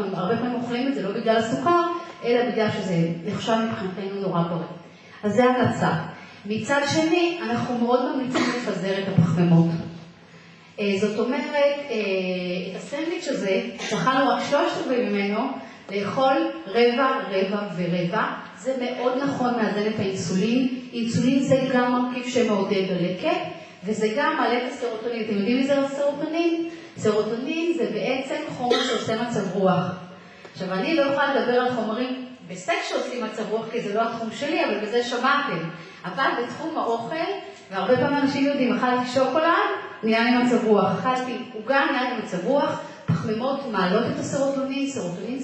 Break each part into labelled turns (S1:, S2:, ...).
S1: אנחנו הרבה פעמים אוכלים את זה לא בגלל הסוכר, אלא בגלל שזה נחשב מבחינתנו נורא בריא. אז זה המלצה. מצד שני, אנחנו מאוד ממליצים לפזר את הפחמימות. זאת אומרת, את הסנדוויץ' הזה, שאכלנו רק 3/4 ממנו, לאכול רבע, רבע ורבע. זה מאוד נכון מאזן את האינסולין. אינסולין זה גם מרכיב שמעודד דלקת, וזה גם מעלה את הסרוטונין. אתם יודעים מי זה הסרוטונין? סרוטונין זה בעצם חומר שעושה מצב רוח. עכשיו, אני לא יכולה לדבר על חומרים בסקס שעושים מצב רוח, כי זה לא התחום שלי, אבל בזה שמעתם. אבל בתחום האוכל, והרבה פעמים אנשים יודעים, אכלתי שוקולד, נהיה לי מצב רוח. אכלתי עוגה, נהיה לי מצב רוח. פחמימות מעלות את הסרוטונין. סרוטונין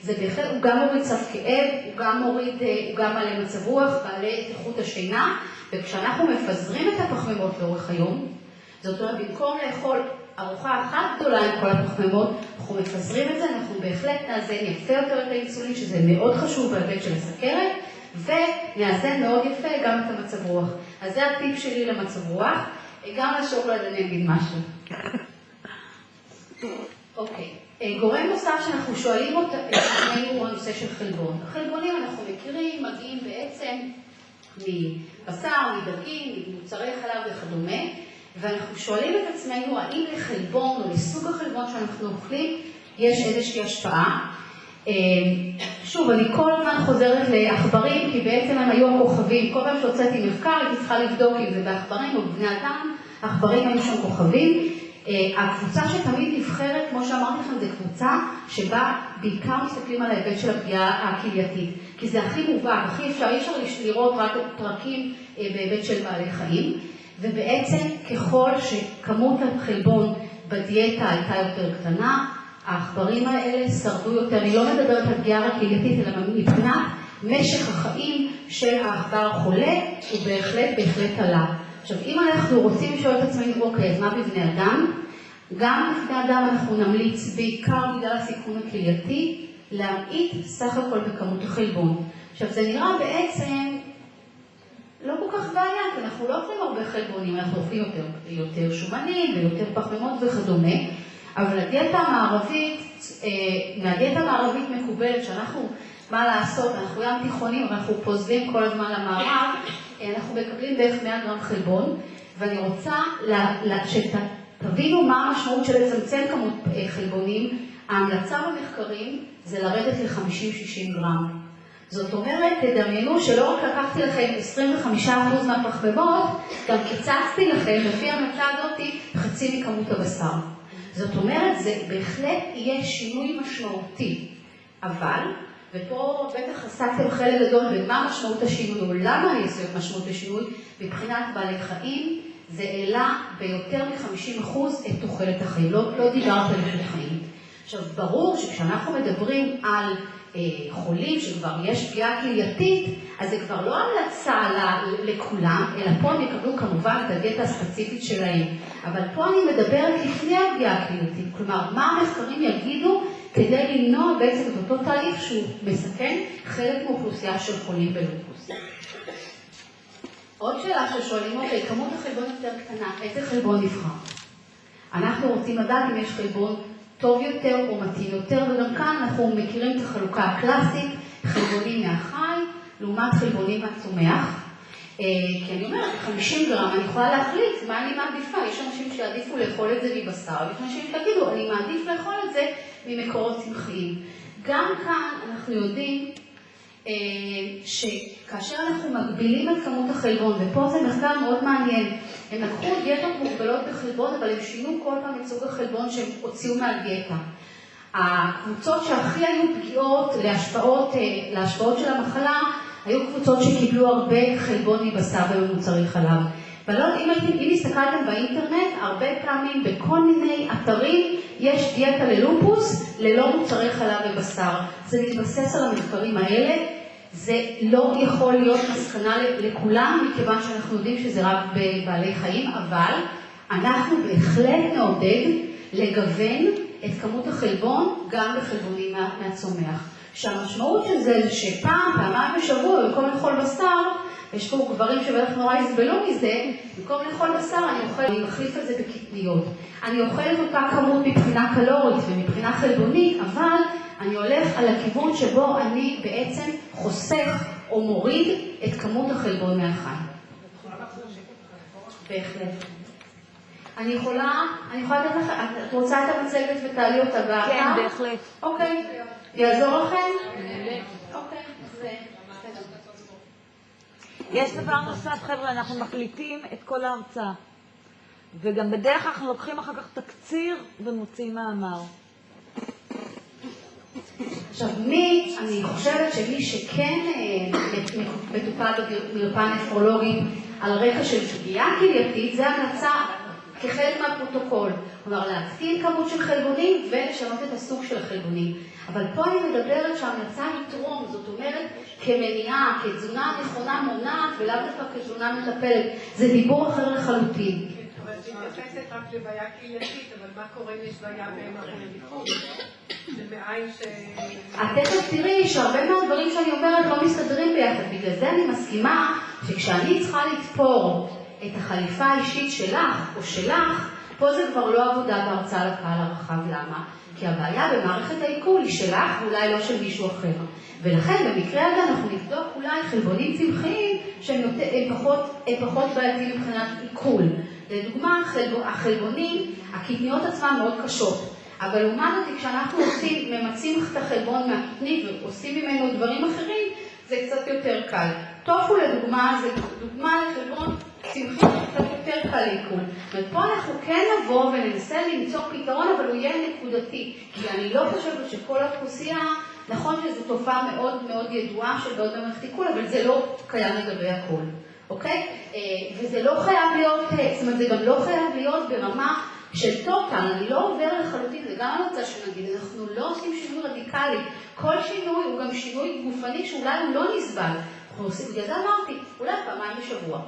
S1: זה בהחלט, הוא גם מוריד צו כאב, הוא גם מעלה מצב רוח, מעלה את איכות השינה. וכשאנחנו מפזרים את הפחמימות לאורך היום, זאת אומרת, במקום לאכול ארוחה אחת גדולה עם כל הפחמימות, אנחנו מפזרים את זה, אנחנו בהחלט נאזן יפה יותר את האינסולין, שזה מאוד חשוב בהיבט של הסוכרת, ונאזן מאוד יפה גם את המצב רוח. אז זה הטיפ שלי למצב רוח. גם לשוקולד אני אגיד משהו. אוקיי. גורם נוסף שאנחנו שואלים את עצמנו הוא הנושא של חלבון. החלבונים אנחנו מכירים, מגיעים בעצם מבשר, מדגים, ממוצרי חלב וכדומה, ואנחנו שואלים את עצמנו האם לחלבון או לסוג החלבון שאנחנו אוכלים יש איזושהי השפעה. שוב, אני כל הזמן חוזרת לעכברים, כי בעצם הם היו הכוכבים. כל פעם שהוצאתי מחקר, הייתי צריכה לבדוק אם זה בעכברים או בבני אדם, עכברים היו שם כוכבים. הקבוצה שתמיד נבחרת, כמו שאמרתי לכם, זו קבוצה שבה בעיקר מסתכלים על ההיבט של הפגיעה הכלייתית. כי זה הכי מובהק, הכי אפשר לראות רק פרקים בהיבט של בעלי חיים. ובעצם ככל שכמות החלבון בדיאטה הייתה יותר קטנה, העכברים האלה שרדו יותר. אני לא מדברת על פגיעה הכלייתית, אלא מבחינת משך החיים של העכבר החולה, הוא בהחלט עלה. עכשיו, אם אנחנו רוצים לשאול את עצמנו, אוקיי, אז מה בבני אדם? גם בבני אדם אנחנו נמליץ, בעיקר בגלל הסיכון הכלייתי, להמעיט סך הכל בכמות החלבון. עכשיו, זה נראה בעצם לא כל כך בעיה, כי אנחנו לא אוכלים הרבה חלבונים, אנחנו אוכלים יותר שומנים ויותר פחמימות וכדומה, אבל הדיאטה המערבית מקובלת שאנחנו, מה לעשות, אנחנו ים תיכונים, אבל אנחנו פוזלים כל הזמן למערב, אנחנו מקבלים בערך 100 גרם חלבון, ואני רוצה שתבינו מה המשמעות של לצמצם כמות חלבונים. ההמלצה במחקרים זה לרדת ל-50-60 גרם. זאת אומרת, תדמיינו שלא רק לקחתי לכם 25% מהפחמימות, גם קיצצתי לכם, לפי ההמלצה הזאת, חצי מכמות הבשר. זאת אומרת, זה בהחלט יהיה שינוי משמעותי. אבל, ופה בטח עסקתם חלק גדול במה משמעות השינוי, או למה יש משמעות השינוי, מבחינת בעלי חיים, זה העלה ביותר מ-50% את תוחלת החיים. לא דיברת על איכות חיים. עכשיו, ברור שכשאנחנו מדברים על חולים שכבר יש פגיעה כלייתית, אז זה כבר לא המלצה לכולם, אלא פה הם יקבלו כמובן את הדיאטה הספציפית שלהם. אבל פה אני מדברת לפני הפגיעה הכלייתית, כלומר, מה המחקרים יגידו כדי למנוע בעצם את אותו תהליך שהוא מסכן חלק מאוכלוסייה של חולים בלופוס. עוד שאלה ששואלים אותי, כמות החלבון יותר קטנה, איזה חלבון נבחר? אנחנו רוצים לדעת אם יש חלבון טוב יותר או מתאים יותר, וגם כאן אנחנו מכירים את החלוקה הקלאסית, חלבונים מהחי, לעומת חלבונים מהצומח. כי אני אומרת, 50 גרם, אני יכולה להחליט מה אני מעדיפה. יש אנשים שיעדיפו לאכול את זה מבשר, ויש אנשים שתגידו, אני מעדיף לאכול את זה ממקורות צמחיים. גם כאן אנחנו יודעים שכאשר אנחנו מגבילים את כמות החלבון, ופה זה מחקר מאוד מעניין, הם לקחו דיאטות מוגבלות בחלבון, אבל הם שינו כל פעם את סוג החלבון שהם הוציאו מהדיאטה. הקבוצות שהכי היו פגיעות להשפעות של המחלה, היו קבוצות שקיבלו הרבה חלבון מבשר וממוצרי חלב. אם הסתכלתם באינטרנט, הרבה פעמים בכל מיני אתרים יש דיאטה ללופוס ללא מוצרי חלב ובשר. זה מתבסס על המחקרים האלה. זה לא יכול להיות מסקנה לכולם, מכיוון שאנחנו יודעים שזה רק בבעלי חיים, אבל אנחנו בהחלט נעודד לגוון את כמות החלבון גם בחלבונים מהצומח. שהמשמעות של זה שפעם, פעמיים בשבוע, במקום לאכול בשר, יש פה גברים שבטח נורא יסבלו מזה, במקום לאכול בשר אני מחליף את זה בקטניות. אני אוכלת אותה כמות מבחינה קלורית ומבחינה חלבונית, אבל אני הולך על הכיוון שבו אני בעצם חוסך או מוריד את כמות החלבון מהחי. בהחלט. אני יכולה לתת לך, את רוצה את המצגת ותעלי אותה באתר?
S2: כן, בהחלט.
S1: אוקיי. יעזור לכם? אוקיי.
S2: יש דבר נוסף, חבר'ה, אנחנו מקליטים את כל ההרצאה. וגם בדרך אנחנו לוקחים אחר כך תקציר ומוציאים מאמר.
S1: עכשיו, אני חושבת שמי שכן מטופל במרפאה נפרולוגית על רקע של שגיאה כלייתית, זה המלצה כחלק מהפרוטוקול. כלומר, להקטין כמות של חלבונים ולשנות את הסוג של החלבונים. אבל פה אני מדברת שההמלצה היא טרום, זאת אומרת, כמניעה, כתזונה נכונה מונעת, ולאו דווקא כתזונה מטפלת. זה דיבור אחר לחלוטין.
S3: אבל את מתייחסת רק לבעיה קהילתית, אבל מה קורה אם יש בעיה במערכת הניקוז? זה מאין ש...
S1: את תכף תראי שהרבה מהדברים שאני אומרת לא מסתדרים ביחד. בגלל זה אני מסכימה שכשאני צריכה לתפור את החליפה האישית שלך או שלך, פה זה כבר לא עבודה בהרצאה לקהל הרחב. למה? כי הבעיה במערכת העיכול היא שלך ואולי לא של מישהו אחר. ולכן במקרה הזה אנחנו נבדוק אולי חלבונים צמחיים שהם פחות בעייתיים מבחינת עיכול. לדוגמה, החלבונים, הקטניות עצמן מאוד קשות. אבל לעומת אותי, כשאנחנו ממצים את החלבון מהקטנית ועושים ממנו דברים אחרים, זה קצת יותר קל. טופו לדוגמה, זה דוגמה לחלבון צמחי קצת יותר קל לעיכול. ופה אנחנו כן נבוא וננסה למצוא פתרון, אבל הוא יהיה נקודתי. כי אני לא חושבת שכל האוכלוסייה, נכון שזו תופעה מאוד מאוד ידועה של בעיות במערכת עיכול, אבל זה לא קיים לגבי הכל. אוקיי? וזה לא חייב להיות, זאת אומרת, זה גם לא חייב להיות ברמה של טוטל. אני לא עובר לחלוטין, זה גם אני רוצה שנגיד, אנחנו לא עושים שינוי רדיקלי. כל שינוי הוא גם שינוי גופני שאולי הוא לא נסבל. אנחנו עושים, בגלל זה אמרתי, אולי פעמיים בשבוע.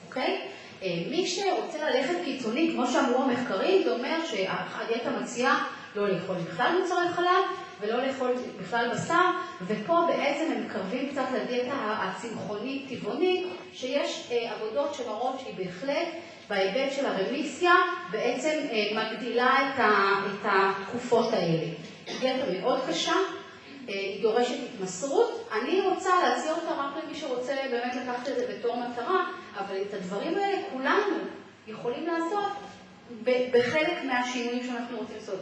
S1: אוקיי? מי שרוצה ללכת קיצוני, כמו שאמרו המחקרים, זה אומר שהדיאטה מציעה לא לאכול בכלל מוצרי חלב, ולא לאכול בכלל בשר, ופה בעצם הם מקרבים קצת לדיאטה הצמחונית, טבעונית, שיש עבודות שמראות שהיא בהחלט, בהיבט של הרמיסיה, בעצם מגדילה את התקופות האלה. דיאטה מאוד קשה, היא דורשת התמסרות. אני רוצה להציע אותה רק למי שרוצה באמת לקחת את זה בתור מטרה, אבל את הדברים האלה כולנו יכולים לעשות בחלק מהשינויים שאנחנו רוצים לעשות.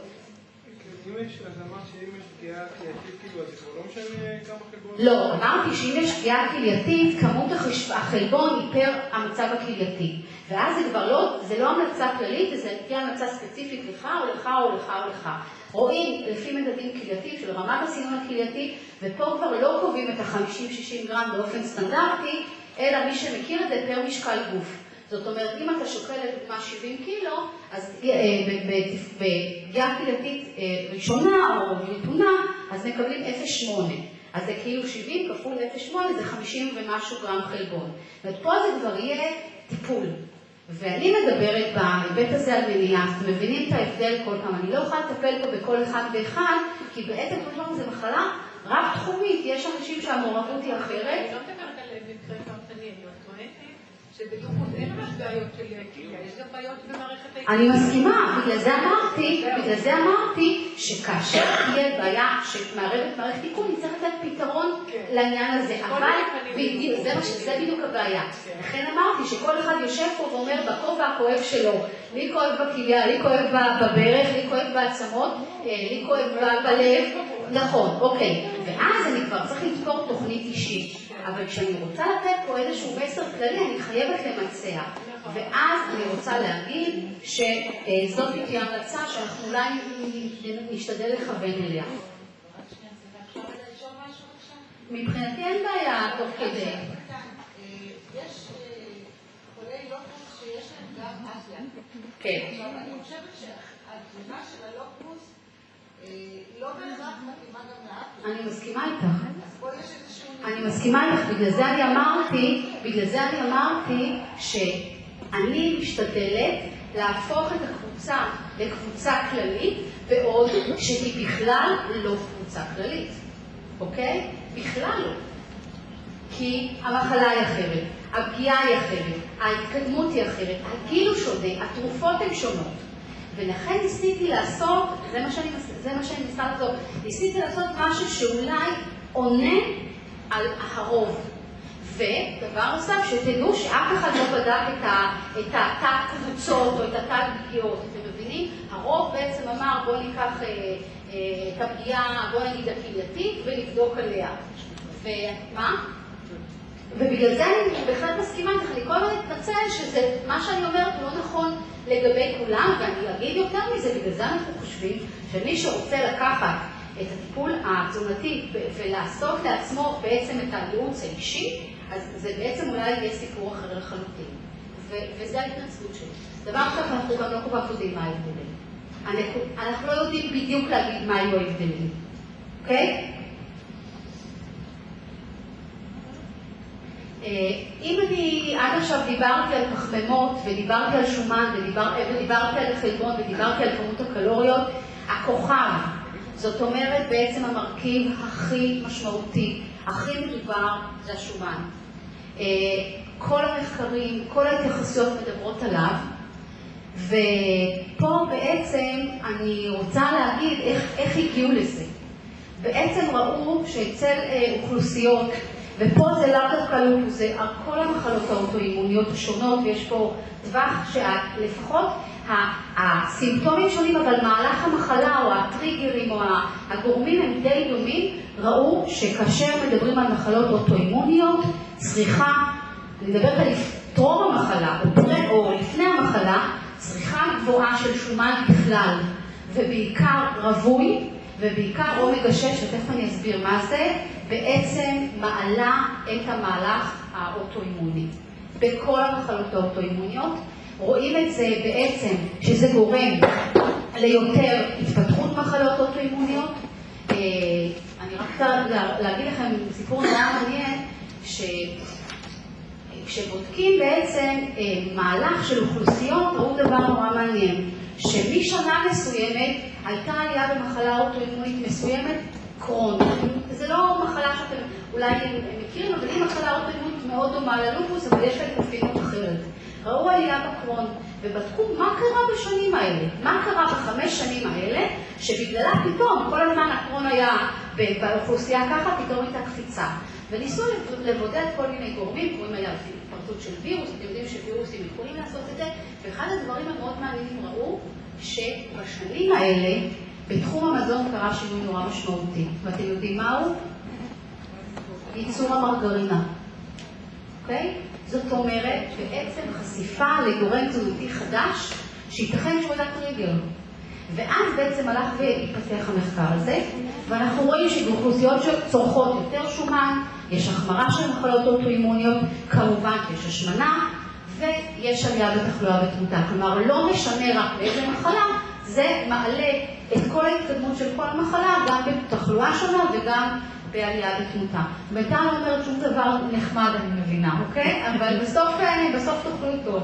S3: אז אמרת שאם יש פגיעה כלייתית, כאילו, אז זה כבר לא משנה כמה חלבון?
S1: לא, אמרתי שאם יש פגיעה כלייתית, כמות החלבון היא פר המצב הכלייתי. ואז זה כבר לא, זה לא המלצה כללית, זה תהיה המלצה ספציפית לך או לך או לך או לך. רואים לפי מדדים כלייתיים של רמת הסינון הכלייתי, ופה כבר לא קובעים את ה-50-60 גרם באופן סטנדרטי, אלא מי שמכיר את זה פר משקל גוף. זאת אומרת, אם אתה שוקל לדוגמה 70 קילו, אז בפגיעה קהילתית ראשונה או נתונה, אז מקבלים 0.8. אז זה כאילו 70 כפול 0.8 זה 50 ומשהו גרם חלבון. ופה זה כבר יהיה טיפול. ואני מדברת בהיבט הזה על מניעה, אתם מבינים את ההבדל כל פעם. אני לא יכולה לטפל פה בכל אחד ואחד, כי בעצם כל פעם זה מחלה רב תחומית. יש אנשים שהמעורבות היא אחרת.
S3: אני לא מדברת על מקרה פרטני, אני טוענת שבדוחות אין ממש בעיות של כליה, יש גם בעיות במערכת העיכול.
S1: אני מסכימה, בגלל זה אמרתי שכאשר תהיה בעיה שמערבת מערכת עיכול, נצטרך לתת פתרון לעניין הזה. אבל זה בדיוק הבעיה. לכן אמרתי שכל אחד יושב פה ואומר בכובע הכואב שלו, לי כואב בכליה, לי כואב בברך, לי כואב בעצמות, לי כואב בלב. נכון, אוקיי. ואז אני כבר צריך לתפור תוכנית אישית. אבל כשאני רוצה לתת פה איזשהו מסר כללי, אני חייבת למצע. ואז אני רוצה להגיד שזאת תהיה המלצה שאנחנו אולי נשתדל לכוון אליה. מבחינתי אין בעיה תוך כדי.
S4: יש חולי לוקוס שיש להם גם אסיה.
S1: כן.
S4: עכשיו, אני חושבת שהתזונה של הלוקוס לא בהכרח מתאימה גם לאפיה.
S1: אני מסכימה איתך.
S4: אז פה יש איזשהו...
S1: אני מסכימה איתך, בגלל זה אני אמרתי שאני משתדלת להפוך את הקבוצה לקבוצה כללית, בעוד שהיא בכלל לא קבוצה כללית. אוקיי? בכלל לא. כי המחלה היא אחרת, הפגיעה היא אחרת, ההתקדמות היא אחרת, הגיל הוא שונה, התרופות הן שונות. ולכן ניסיתי לעשות, זה מה שאני ניסה לעשות, ניסיתי לעשות משהו שאולי עונה על הרוב. ודבר נוסף, שתדעו שאף אחד לא בדק את התת קבוצות או את התת פגיעות. אתם מבינים? הרוב בעצם אמר, בוא ניקח את הפגיעה, בוא נגיד הקהילתית, ונבדוק עליה. ומה? ובגלל זה אני בהחלט מסכימה איתך, אני כל הזמן מתנצל שזה, מה שאני אומרת הוא לא נכון לגבי כולם, ואני אגיד יותר מזה, בגלל זה אנחנו חושבים שמי שרוצה לקחת את הטיפול התזונתי ולעשות לעצמו בעצם את הייעוץ האישי, אז זה בעצם אולי יהיה סיפור אחר לחלוטין. וזה ההתנצלות שלי. דבר כך, אנחנו גם לא כל כך יודעים מה ההבדלים. אנחנו לא יודעים בדיוק להגיד מה היו ההבדלים. אוקיי? אם אני עד עכשיו דיברתי על פחמימות ודיברתי על שומן ודיברתי על חלבון ודיברתי על כמות הקלוריות, הכוכב, זאת אומרת בעצם המרכיב הכי משמעותי, הכי מדובר, זה השומן. כל המחקרים, כל ההתייחסויות מדברות עליו, ופה בעצם אני רוצה להגיד איך הגיעו לזה. בעצם ראו שאצל אוכלוסיות, ופה זה לאו דווקא לא, זה על כל המחלות האוטואימוניות השונות, ויש פה טווח שלפחות הסימפטומים שונים, אבל מהלך המחלה או הטריגרים או הגורמים הם די דומים, ראו שכאשר מדברים על מחלות אוטואימוניות, צריכה, אני מדברת על טרום המחלה או לפני המחלה, צריכה גבוהה של שומן בכלל, ובעיקר רווי, ובעיקר אומגה 6, ותכף אני אסביר מה זה, בעצם מעלה את המהלך האוטואימוני. בכל המחלות האוטואימוניות רואים את זה בעצם שזה גורם ליותר התפתחות מחלות אוטואימוניות. אני רק להגיד לכם סיפור נורא מעניין, כשבודקים בעצם מהלך של אוכלוסיות, ראו דבר נורא מעניין, שמשנה מסוימת הייתה עלייה במחלה אוטואימונית מסוימת, קרון. זה לא מחלה שאתם אולי מכירים, אבל היא מחלה אוטואימונית מאוד דומה ללופוס, אבל יש לה התאפיינות אחרת. ראו עלייה בקרון, ובדקו מה קרה בשנים האלה. מה קרה ב5 שנים האלה, שבגללה פתאום, כל הזמן הקרון היה באוכלוסייה ככה, פתאום הייתה קפיצה. וניסו לבודד כל מיני גורמים, קוראים היה התפרצות של וירוס, אתם יודעים שווירוסים יכולים לעשות את זה, ואחד הדברים המאוד מעניינים ראו שבשנים האלה, בתחום המזון קרה שינוי נורא משמעותי. ואתם יודעים מהו? ייצור המרגרינה. אוקיי? זאת אומרת, בעצם חשיפה לגורם תזונתי חדש, שייתכן שהוא היה טריגר. ואז בעצם הלך והתפתח המחקר הזה, ואנחנו רואים שבאוכלוסיות שצורכות יותר שומן, יש החמרה של מחלות אוטואימוניות, כמובן יש השמנה, ויש עלייה בתחלואה ותמותה. כלומר, לא משנה רק באיזה מחלה, זה מעלה את כל ההתקדמות של כל המחלה, גם בתחלואה שונה וגם בעלייה בתמותה. בינתיים לא אומרת שום דבר נחמד, אני מבינה, אוקיי? אבל בסוף תאכלו טוב.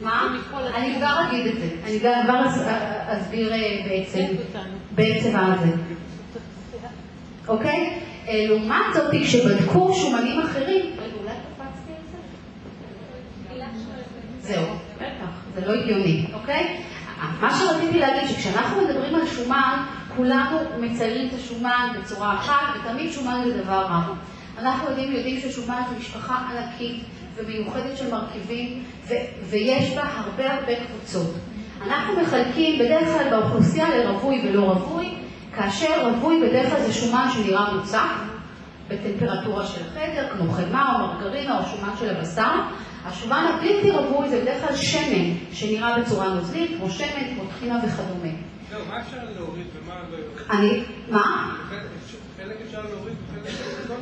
S1: מה? אני כבר אגיד את זה. אני כבר אסביר בעצם על זה. אוקיי? לעומת זאת, כשבדקו שומנים אחרים, רגע, אולי קפצתי את זה? זהו, בטח, זה לא הגיוני, אוקיי? מה שרציתי להגיד, שכשאנחנו מדברים על שומן, כולנו מציירים את השומן בצורה אחת, ותמיד שומן זה דבר רע. אנחנו יודעים ששומן זה משפחה ענקית ומיוחדת של מרכיבים, ויש בה הרבה קבוצות. אנחנו מחלקים בדרך כלל באוכלוסייה לרווי ולא רווי, כאשר רווי בדרך כלל זה שומן שנראה מוצק, בטמפרטורה של החדר, כמו חמאה או מרגרינה או שומן של הבשר. השומן הבלתי רווי זה בדרך כלל שמן, שנראה בצורה נוזלית, כמו שמן, כמו טחינה וכדומה.
S5: לא, מה אפשר להוריד ומה לא יוריד?
S1: מה?
S5: חלק אפשר להוריד וחלק לא.